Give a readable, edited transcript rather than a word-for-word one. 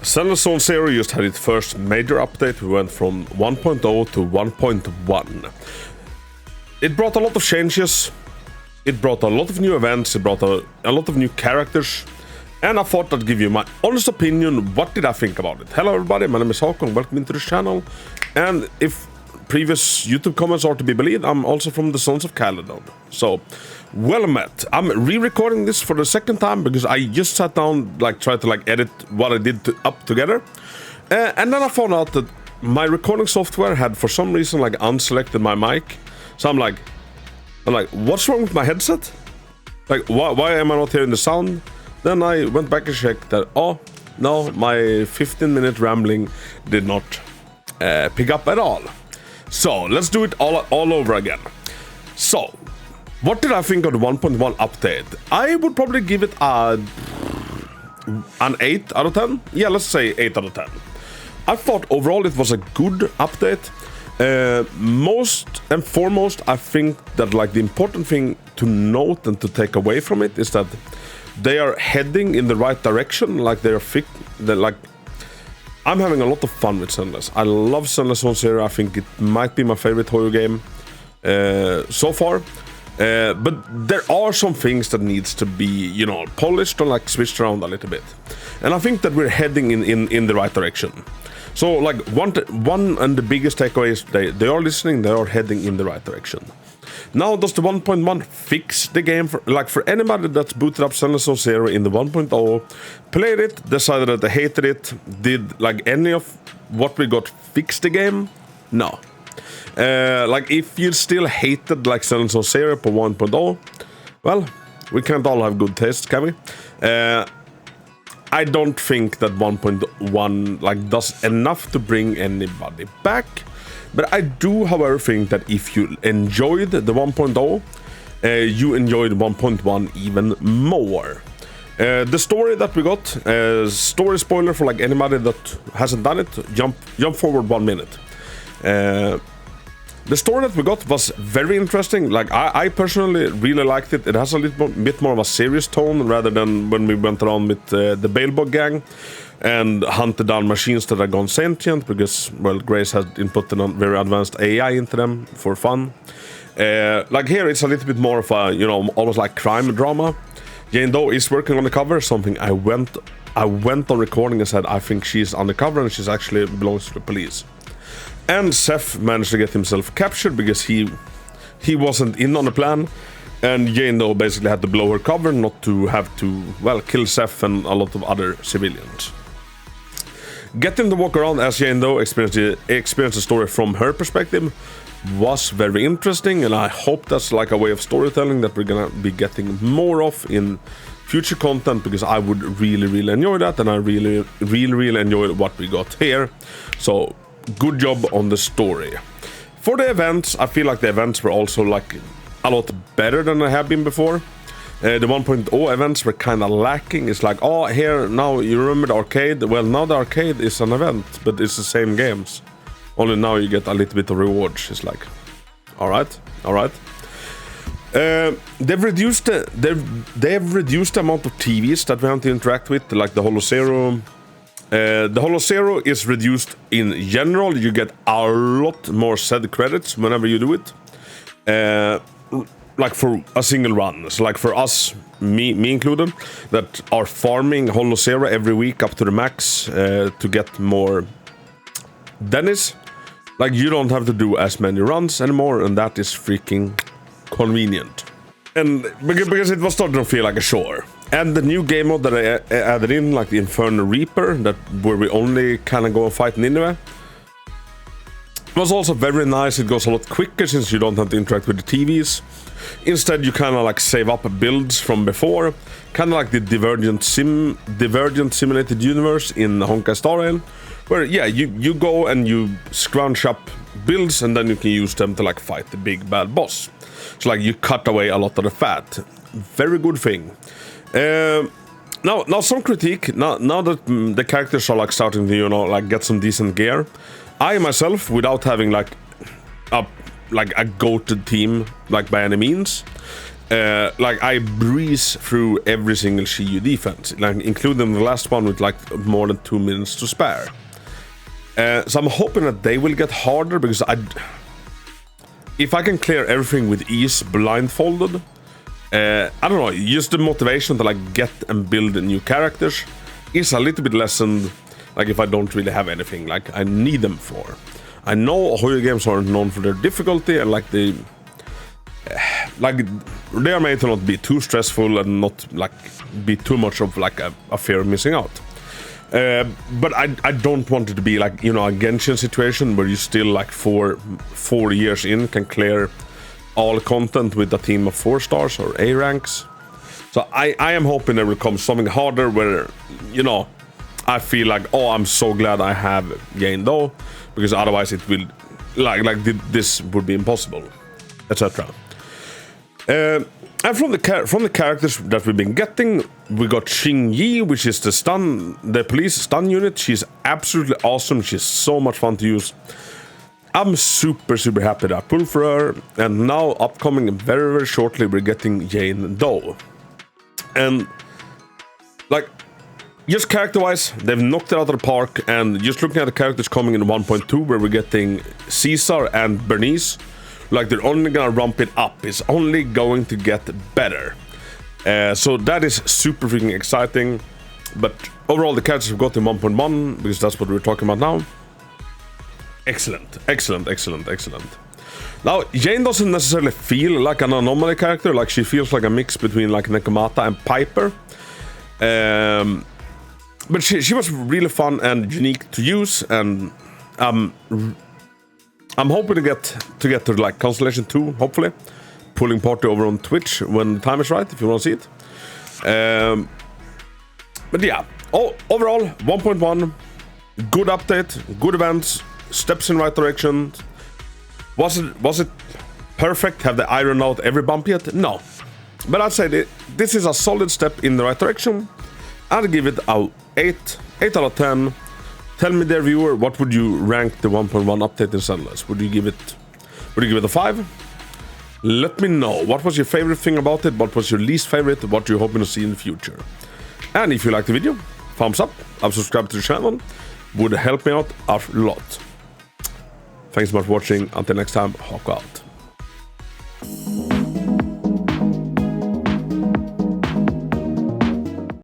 Zenless Zone Zero just had its first major update. We went from 1.0 to 1.1. It brought a lot of changes. It brought a lot of new events. It brought a lot of new characters. And I thought I'd give you my honest opinion. What did I think about it? Hello everybody, my name is Hako and welcome into the channel. And if previous YouTube comments are to be believed, I'm also from the Sons of Caledon. So, well met. I'm re-recording this for the second time because I just sat down, tried to edit what I did up together. And then I found out that my recording software had for some reason unselected my mic. So I'm like, what's wrong with my headset? Why am I not hearing the sound? Then I went back and checked that, oh, no, my 15-minute rambling did not pick up at all. So, let's do it all over again. So, what did I think of the 1.1 update? I would probably give it an 8 out of 10. Yeah, let's say 8 out of 10. I thought overall it was a good update. Most and foremost, I think that the important thing to note and to take away from it is that they are heading in the right direction. I'm having a lot of fun with Zenless. I love Zenless Zone Zero. I think it might be my favorite horror game so far. But there are some things that needs to be, polished and switched around a little bit. And I think that we're heading in the right direction. So one and the biggest takeaway is they are listening, they are heading in the right direction. Now, does the 1.1 fix the game for anybody that's booted up Zenless Zone Zero in the 1.0, played it, decided that they hated it, did any of what we got fix the game? No. If you still hated Zenless Zone Zero for 1.0, well, we can't all have good tastes, can we? I don't think that 1.1 does enough to bring anybody back. But I do, however, think that if you enjoyed the 1.0, you enjoyed 1.1 even more. The story that we got, story spoiler for anybody that hasn't done it, jump forward 1 minute. The story that we got was very interesting. I personally really liked it. It has a little bit more of a serious tone rather than when we went around with the Balebog gang and hunted down machines that are gone sentient because, well, Grace has input a very advanced AI into them for fun. Here, it's a little bit more of a, almost like crime drama. Jane Doe is working on the cover, something I went on recording and said I think she's undercover and she's actually belongs to the police. And Seth managed to get himself captured because he wasn't in on the plan. And Jane Doe basically had to blow her cover not to have to, well, kill Seth and a lot of other civilians. Getting to walk around as Jane Doe, experience the story from her perspective was very interesting, and I hope that's a way of storytelling that we're gonna be getting more of in future content, because I would really enjoy that, and I really enjoyed what we got here. So, good job on the story. For the events, I feel like the events were also a lot better than they have been before. The 1.0 events were kind of lacking. It's oh, here, now you remember the arcade? Well, now the arcade is an event, but it's the same games. Only now you get a little bit of rewards. It's alright. They've reduced the amount of TVs that we have to interact with, the Holo Zero. The Holo Zero is reduced in general. You get a lot more said credits whenever you do it. For a single run. So for us, me included, that are farming Holo Zero every week up to the max to get more Dennis. You don't have to do as many runs anymore, and that is freaking convenient. And because it was starting to feel like a chore. And the new game mode that I added in, the Infernal Reaper, where we only kind of go and fight Nineveh, was also very nice. It goes a lot quicker since you don't have to interact with the TVs. Instead, you kind of like save up builds from before, kind of like the Divergent Simulated Universe in Honkai Star Rail, where yeah, you go and you scrunch up builds and then you can use them to like fight the big bad boss. So like you cut away a lot of the fat. Very good thing. Now some critique. Now that the characters are like starting to, you know, like get some decent gear, I myself, without having like a goated team like by any means, like I breeze through every single Shiyu defense, like including the last one with like more than 2 minutes to spare. So I'm hoping that they will get harder, because if I can clear everything with ease blindfolded, I don't know, just the motivation to like get and build new characters is a little bit lessened, like if I don't really have anything like I need them for. I know horror games aren't known for their difficulty, and like they are made to not be too stressful and not like be too much of like a fear of missing out. But I don't want it to be like, you know, a Genshin situation where you still like 4 years in can clear all content with a team of 4 stars or A ranks. So I am hoping there will come something harder where, you know, I feel like, oh, I'm so glad I have Jane though, because otherwise it will this would be impossible, etc. And from the characters that we've been getting, we got Xing Yi, which is the police stun unit. She's absolutely awesome. She's so much fun to use. I'm super happy that I pulled for her. And now, upcoming very shortly, we're getting Jane Doe. And like, just character-wise, they've knocked it out of the park. And just looking at the characters coming in 1.2, where we're getting Caesar and Bernice, like they're only gonna ramp it up. It's only going to get better. So that is super freaking exciting. But overall, the characters have got in 1.1, because that's what we're talking about now. Excellent. Now, Jane doesn't necessarily feel like an anomaly character. Like, she feels like a mix between like Nekomata and Piper. But she was really fun and unique to use, and I'm hoping to get to like Constellation 2, hopefully. Pulling party over on Twitch when the time is right, if you want to see it. But yeah, overall, 1.1, good update, good events, steps in right direction. Was it perfect? Have they ironed out every bump yet? No. But I'd say this is a solid step in the right direction. I'd give it a 8 out of 10. Tell me, dear viewer, what would you rank the 1.1 update in Zenless? Would you give it a 5? Let me know. What was your favorite thing about it? What was your least favorite? What you're hoping to see in the future? And if you liked the video, thumbs up. I've subscribed to the channel. Would help me out a lot. Thanks so much for watching. Until next time, Hako out.